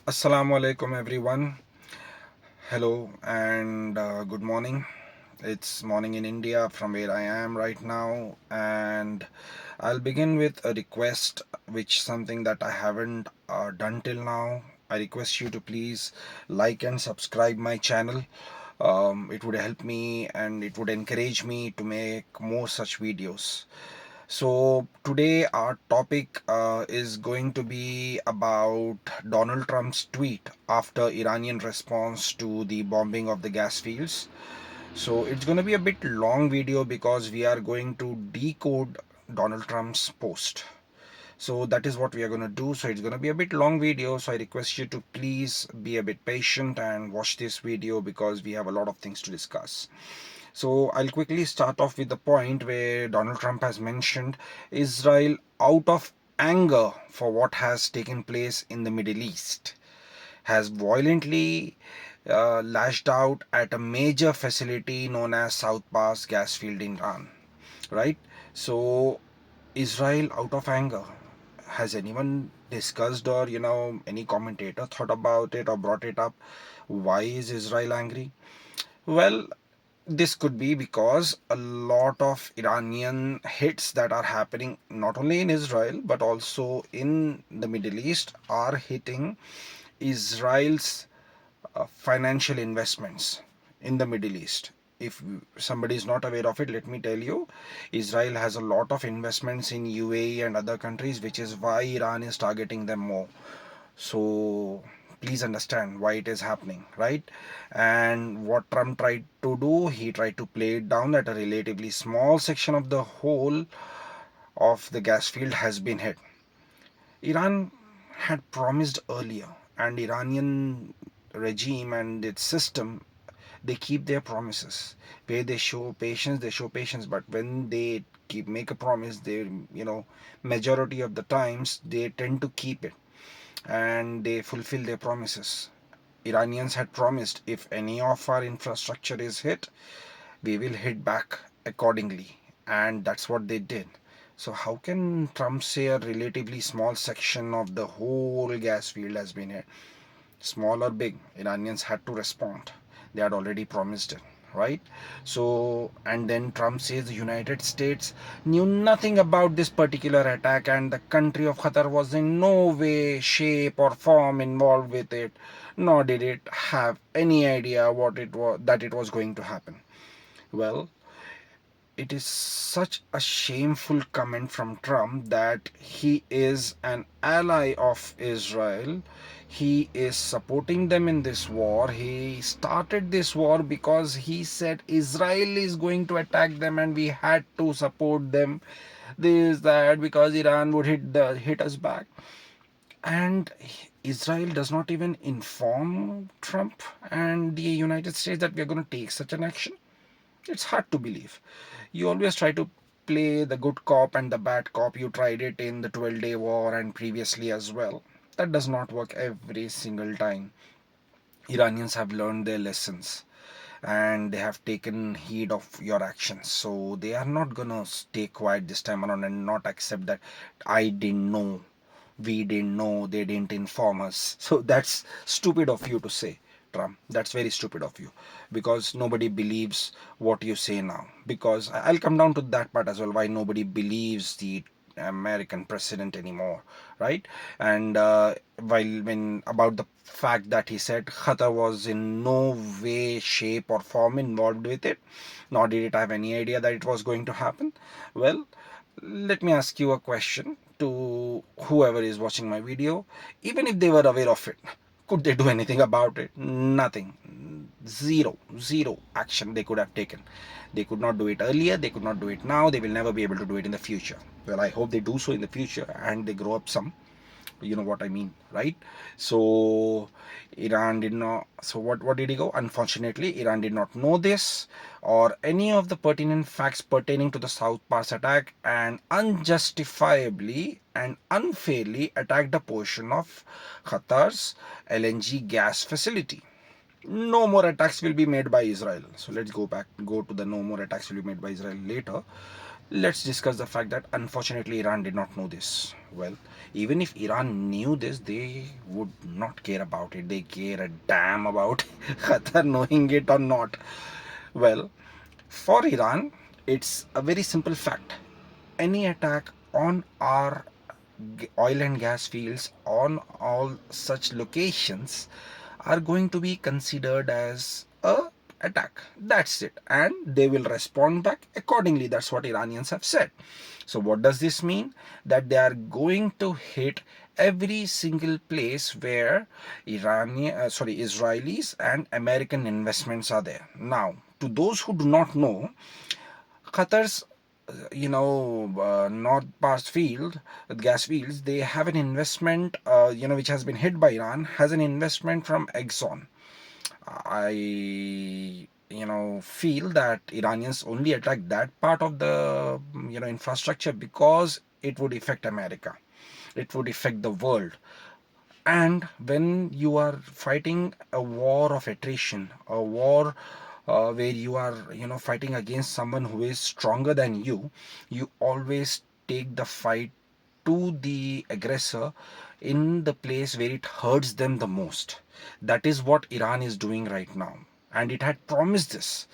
Assalamu alaikum everyone. Hello and good morning. It's morning in India from where I am right now, and I'll begin with a request, which something that I haven't done till now. I request you to please like and subscribe my channel. It would help me and it would encourage me to make more such videos. So today our topic is going to be about Donald Trump's tweet after Iranian response to the bombing of the gas fields. So it's going to be a bit long video because we are going to decode Donald Trump's post. So that is what we are going to do. So it's going to be a bit long video, so I request you to please be a bit patient and watch this video because we have a lot of things to discuss. So I'll quickly start off with the point where Donald Trump has mentioned Israel out of anger for what has taken place in the Middle East has violently lashed out at a major facility known as South Pass gas field in Iran, right? So Israel out of anger. Has anyone discussed, or any commentator thought about it or brought it up? Why is Israel angry? Well, this could be because a lot of Iranian hits that are happening not only in Israel but also in the Middle East are hitting Israel's financial investments in the Middle East. If somebody is not aware of it, let me tell you, Israel has a lot of investments in UAE and other countries, which is why Iran is targeting them more. So please understand why it is happening, right? And what Trump tried to do, he tried to play it down that a relatively small section of the whole of the gas field has been hit. Iran had promised earlier, and Iranian regime and its system, they keep their promises. Where they show patience, but when they keep make a promise, they majority of the times they tend to keep it and they fulfill their promises. Iranians had promised if any of our infrastructure is hit, we will hit back accordingly, and that's what they did. So how can Trump say a relatively small section of the whole gas field has been hit? Small or big, Iranians had to respond. They had already promised it, right? So, and then Trump says the United States knew nothing about this particular attack and the country of Qatar was in no way, shape, or form involved with it, nor did it have any idea what it was that it was going to happen. Well, it is such a shameful comment from Trump that he is an ally of Israel. He is supporting them in this war. He started this war because he said Israel is going to attack them and we had to support them. This, that, because Iran would hit us back. And Israel does not even inform Trump and the United States that we are going to take such an action. It's hard to believe. You always try to play the good cop and the bad cop. You tried it in the 12-day war and previously as well. That does not work every single time. Iranians have learned their lessons and they have taken heed of your actions. So they are not gonna stay quiet this time around and not accept that I didn't know, we didn't know, they didn't inform us. So that's stupid of you to say, Trump. That's very stupid of you because nobody believes what you say now. Because I'll come down to that part as well, why nobody believes the American president anymore, right? And while when about the fact that he said Qatar was in no way, shape, or form involved with it, nor did it have any idea that it was going to happen. Well, let me ask you a question to whoever is watching my video. Even if they were aware of it, could they do anything about it? Nothing. Zero action they could have taken. They could not do it earlier, they could not do it now, they will never be able to do it in the future. Well, I hope they do so in the future and they grow up some. You know what I mean, right? So Iran did not, so what did he go? Unfortunately, Iran did not know this or any of the pertinent facts pertaining to the South Pass attack and unjustifiably and unfairly attacked a portion of Qatar's LNG gas facility. No more attacks will be made by Israel. So let's go to the no more attacks will be made by Israel later. Let's discuss the fact that unfortunately Iran did not know this. Well, even if Iran knew this, they would not care about it. They care a damn about Qatar knowing it or not. Well, for Iran, it's a very simple fact. Any attack on our oil and gas fields, on all such locations, are going to be considered as a attack. That's it, and they will respond back accordingly. That's what Iranians have said. So what does this mean? That they are going to hit every single place where Israelis and American investments are there. Now, to those who do not know, Qatar's north past field, gas fields, they have an investment, which has been hit by Iran, has an investment from Exxon. I, feel that Iranians only attack that part of the, infrastructure because it would affect America. It would affect the world. And when you are fighting a war of attrition, a war where you are, fighting against someone who is stronger than you always take the fight to the aggressor in the place where it hurts them the most. That is what Iran is doing right now. And it had promised this,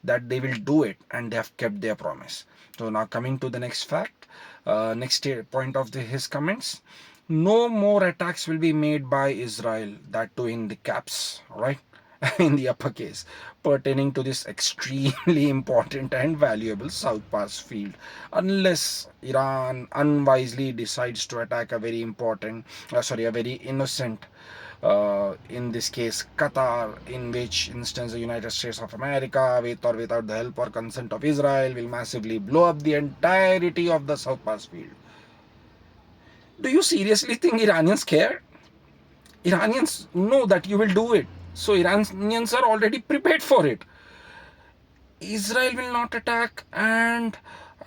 that they will do it, and they have kept their promise. So now coming to the next fact, next point of his comments. No more attacks will be made by Israel, that too in the caps, right? In the uppercase, pertaining to this extremely important and valuable South Pass field, unless Iran unwisely decides to attack a very important, a very innocent, in this case Qatar, in which instance the United States of America, with or without the help or consent of Israel, will massively blow up the entirety of the South Pass field. Do you seriously think Iranians care? Iranians know that you will do it. So Iranians are already prepared for it. Israel will not attack, and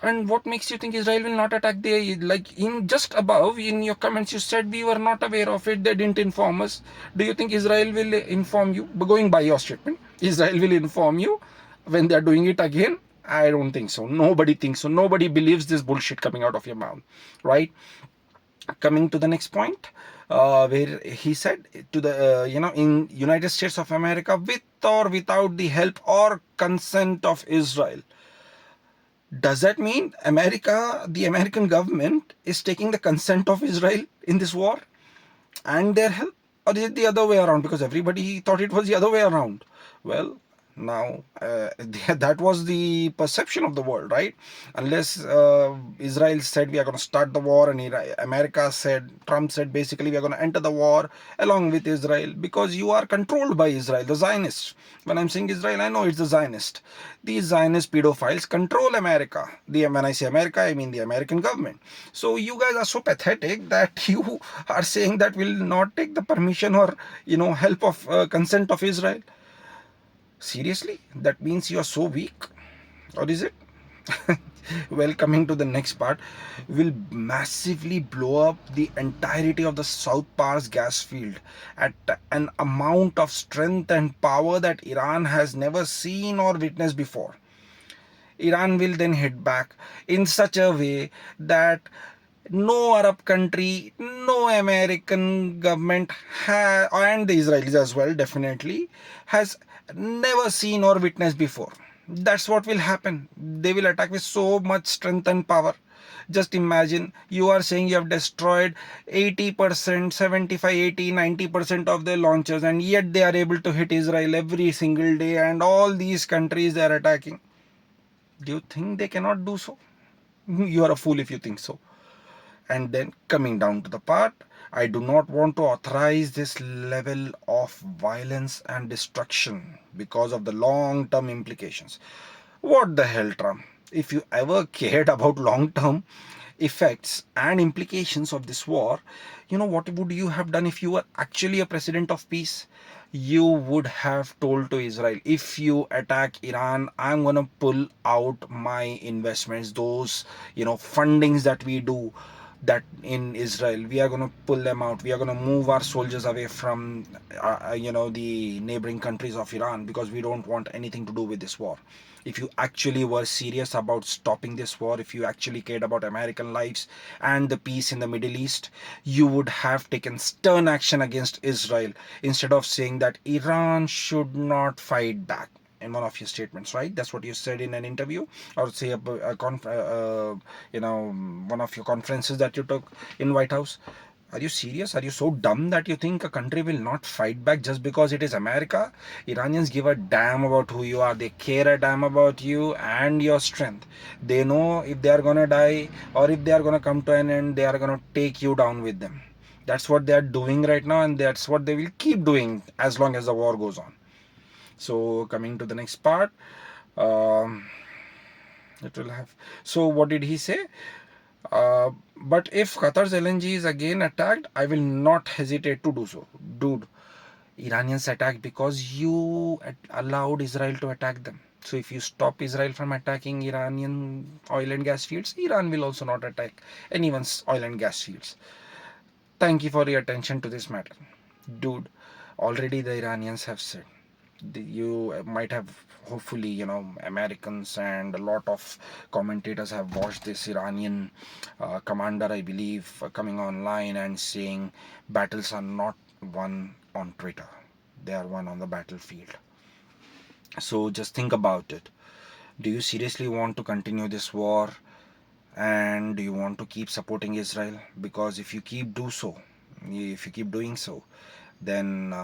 what makes you think Israel will not attack? They, like, in just above in your comments you said we were not aware of it, they didn't inform us. Do you think Israel will inform you? Going by your statement, Israel will inform you when they are doing it again? I don't think so. Nobody thinks so. Nobody believes this bullshit coming out of your mouth, right? Coming to the next point, where he said to the in United States of America, with or without the help or consent of Israel. Does that mean the American government is taking the consent of Israel in this war and their help? Or is it the other way around? Because everybody thought it was the other way around. Well, now that was the perception of the world, right? Unless Israel said we are going to start the war, and Trump said basically we are going to enter the war along with Israel, because you are controlled by Israel, the Zionists. When I'm saying Israel, I know it's the Zionist. These Zionist pedophiles control America. When I say America, I mean the American government. So you guys are so pathetic that you are saying that we'll not take the permission or help of consent of Israel. Seriously? That means you are so weak? Or is it? Well, coming to the next part, will massively blow up the entirety of the South Pars gas field at an amount of strength and power that Iran has never seen or witnessed before. Iran will then hit back in such a way that no Arab country, no American government, and the Israelis as well, definitely, has never seen or witnessed before. That's what will happen. They will attack with so much strength and power. Just imagine, you are saying you have destroyed 80%, 75, 80, 90% of their launchers, and yet they are able to hit Israel every single day, and all these countries they are attacking. Do you think they cannot do so? You are a fool if you think so. And then coming down to the part, I do not want to authorize this level of violence and destruction because of the long-term implications. What the hell, Trump? If you ever cared about long-term effects and implications of this war, what would you have done if you were actually a president of peace? You would have told to Israel, if you attack Iran, I'm gonna pull out my investments, those fundings that we do. that in Israel, we are going to pull them out. We are going to move our soldiers away from, the neighboring countries of Iran, because we don't want anything to do with this war. If you actually were serious about stopping this war, if you actually cared about American lives and the peace in the Middle East, you would have taken stern action against Israel instead of saying that Iran should not fight back in one of your statements, right? That's what you said in an interview, or say one of your conferences that you took in White House. Are you serious? Are you so dumb that you think a country will not fight back just because it is America? Iranians give a damn about who you are. They care a damn about you and your strength. They know if they are gonna die or if they are gonna come to an end, they are gonna take you down with them. That's what they are doing right now, and that's what they will keep doing as long as the war goes on. So coming to the next part, um, it will have. So what did he say? But if Qatar's LNG is again attacked, I will not hesitate to do so. Dude, Iranians attacked because you allowed Israel to attack them. So if you stop Israel from attacking Iranian oil and gas fields, Iran will also not attack anyone's oil and gas fields. Thank you for your attention to this matter. Dude, already the Iranians have said, you might have, hopefully, Americans and a lot of commentators have watched this Iranian commander, I believe, coming online and saying battles are not won on Twitter, they are won on the battlefield. So just think about it. Do you seriously want to continue this war, and do you want to keep supporting Israel? Because if you keep doing so, then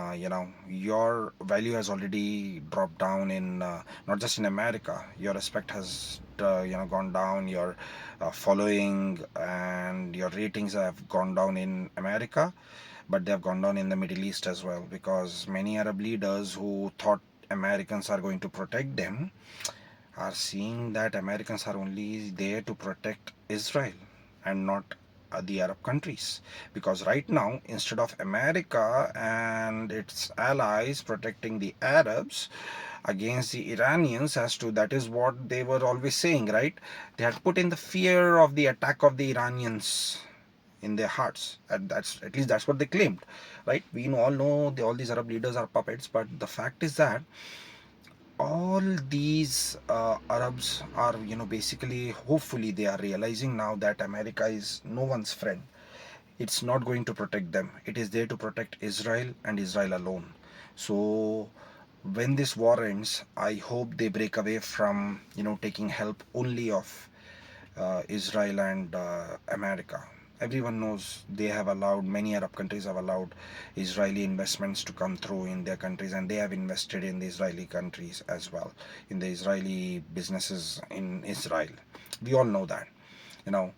your value has already dropped down in, not just in America. Your respect has gone down. Your following and your ratings have gone down in America, but they have gone down in the Middle East as well, because many Arab leaders who thought Americans are going to protect them are seeing that Americans are only there to protect Israel and not the Arab countries. Because right now, instead of America and its allies protecting the Arabs against the Iranians, as to that is what they were always saying, right? They had put in the fear of the attack of the Iranians in their hearts, and that's, at least that's what they claimed, right? We all know all these Arab leaders are puppets, but the fact is that all these Arabs are, basically, hopefully, they are realizing now that America is no one's friend. It's not going to protect them. It is there to protect Israel and Israel alone. So when this war ends, I hope they break away from, taking help only of Israel and America. Everyone knows they have allowed, many Arab countries have allowed Israeli investments to come through in their countries, and they have invested in the Israeli countries as well, in the Israeli businesses in Israel. We all know that. You know,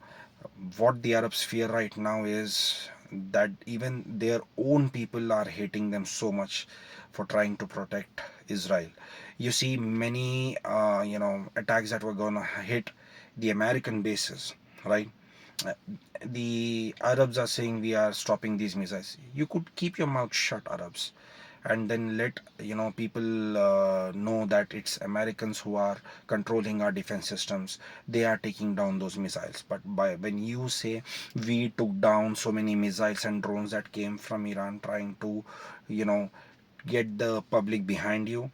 what the Arabs fear right now is that even their own people are hating them so much for trying to protect Israel. You see many, attacks that were going to hit the American bases, right? Uh, the Arabs are saying we are stopping these missiles. You could keep your mouth shut, Arabs, and then let people know that it's Americans who are controlling our defense systems. They are taking down those missiles. But when you say we took down so many missiles and drones that came from Iran, trying to you know get the public behind you,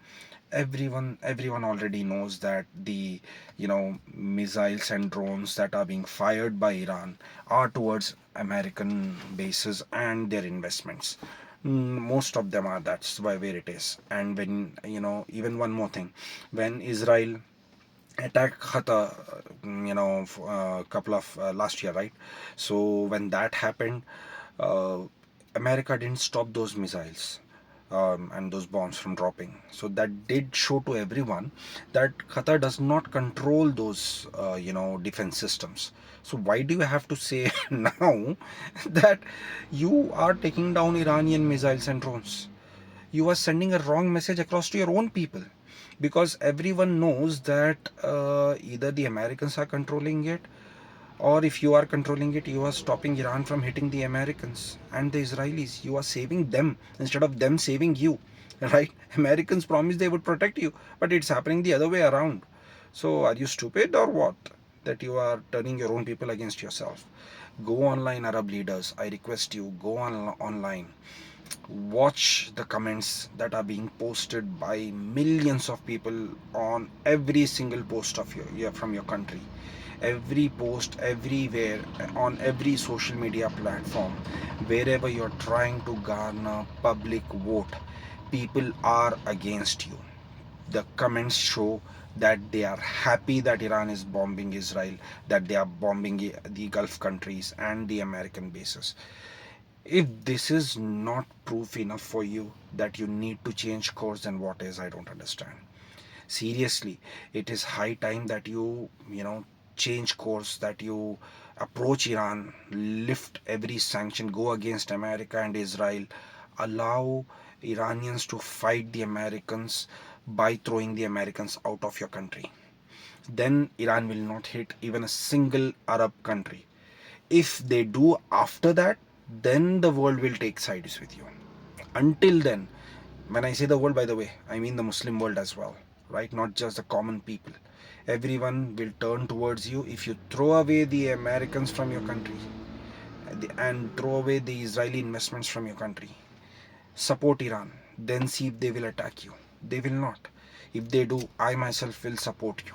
everyone already knows that the missiles and drones that are being fired by Iran are towards American bases and their investments. Most of them are. That's why where it is. And when even one more thing, when Israel attacked Qatar, couple of last year, right? So when that happened, uh, America didn't stop those missiles and those bombs from dropping. So that did show to everyone that Qatar does not control those, defense systems. So why do you have to say now that you are taking down Iranian missiles and drones? You are sending a wrong message across to your own people, because everyone knows that either the Americans are controlling it, or if you are controlling it, you are stopping Iran from hitting the Americans and the Israelis. You are saving them instead of them saving you, right? Americans promised they would protect you, but it's happening the other way around. So are you stupid or what, that you are turning your own people against yourself? Go online, Arab leaders. I request you, go online. Watch the comments that are being posted by millions of people on every single post of from your country. Every post, everywhere, on every social media platform, wherever you're trying to garner public vote, people are against you. The comments show that they are happy that Iran is bombing Israel, that they are bombing the Gulf countries and the American bases. If this is not proof enough for you that you need to change course, then what is? I don't understand. Seriously, it is high time that you change course, that you approach Iran, lift every sanction, go against America and Israel, allow Iranians to fight the Americans by throwing the Americans out of your country. Then Iran will not hit even a single Arab country. If they do after that, then the world will take sides with you. Until then, when I say the world, by the way, I mean the Muslim world as well, right? Not just the common people. Everyone will turn towards you if you throw away the Americans from your country and throw away the Israeli investments from your country. Support Iran, then see if they will attack you. They will not. If they do, I myself will support you.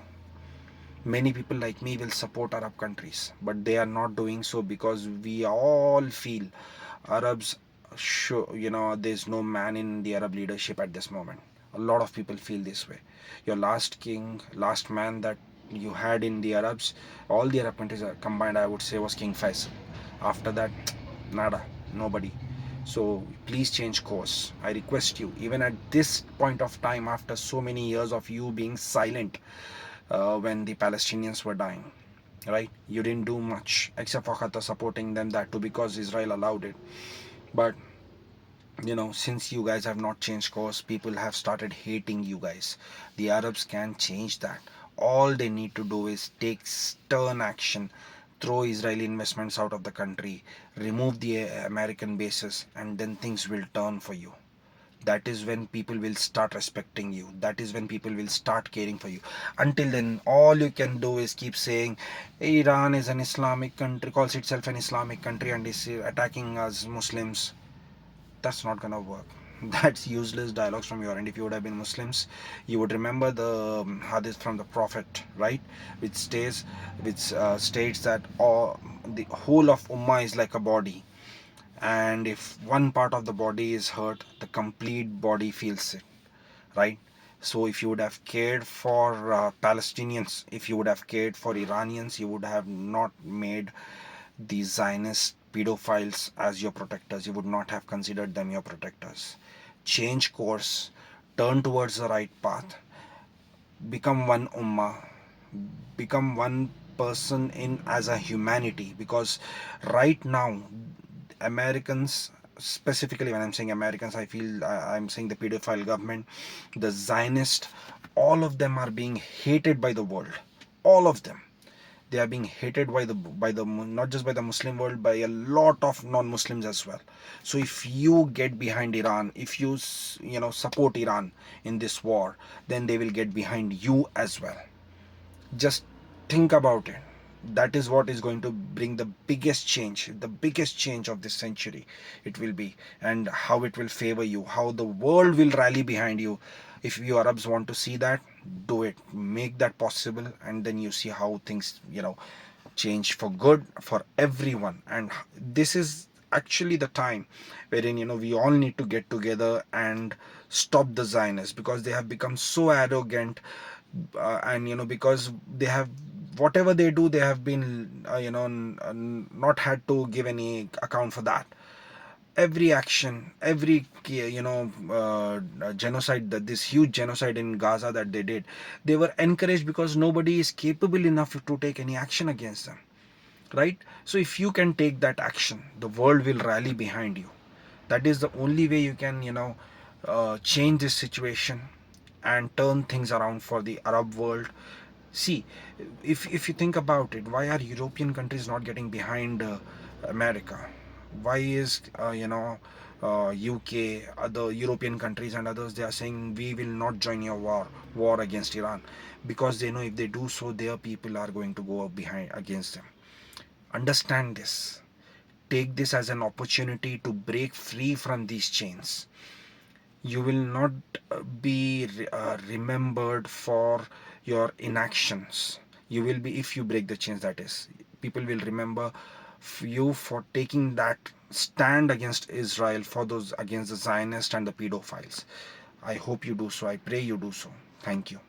Many people like me will support Arab countries, but they are not doing so because we all feel Arabs, there's no man in the Arab leadership at this moment. A lot of people feel this way. Your last king, last man that you had in the Arabs, all the Arab countries are combined, I would say, was King Faisal. After that, nada, nobody. So please change course. I request you, even at this point of time, after so many years of you being silent, when the Palestinians were dying, right? You didn't do much except for Qatar supporting them, that too because Israel allowed it. But since you guys have not changed course, people have started hating you guys. The Arabs can change that. All they need to do is take stern action, throw Israeli investments out of the country, remove the American bases, and then things will turn for you. That is when people will start respecting you. That is when people will start caring for you. Until then, all you can do is keep saying Iran is an Islamic country, calls itself an Islamic country, and is attacking us Muslims. That's not gonna work. That's useless dialogues from your end. If you would have been Muslims, you would remember the hadith from the Prophet, right? Which states that the whole of Ummah is like a body, and if one part of the body is hurt, the complete body feels it, right? So if you would have cared for Palestinians, if you would have cared for Iranians, you would have not made the Zionist pedophiles as your protectors. You would not have considered them your protectors. Change course, turn towards the right path, become one ummah, become one person in as a humanity. Because right now, Americans, specifically when I'm saying Americans, I feel I'm saying the pedophile government, the Zionist, all of them are being hated by the world. All of them. They are being hated by the not just by the Muslim world, by a lot of non-Muslims as well. So if you get behind Iran, if you support Iran in this war, then they will get behind you as well. Just think about it. That is what is going to bring the biggest change of this century. It will be, and how it will favor you, how the world will rally behind you. If you Arabs want to see that, do it, make that possible, and then you see how things change for good for everyone. And this is actually the time wherein we all need to get together and stop the Zionists, because they have become so arrogant, and because they have, whatever they do, they have been not had to give any account for that. Every action, every genocide, that this huge genocide in Gaza that they did, they were encouraged because nobody is capable enough to take any action against them, right? So if you can take that action, the world will rally behind you. That is the only way you can change this situation and turn things around for the Arab world. See, if you think about it, why are European countries not getting behind America? Why is UK, other European countries and others, they are saying we will not join your war against Iran? Because they know if they do so, their people are going to go behind against them. Understand this. Take this as an opportunity to break free from these chains. You will not be remembered for your inactions. You will be, if you break the chains, that is, people will remember you for taking that stand against Israel, for those against the Zionists and the pedophiles. I hope you do so. I pray you do so. Thank you.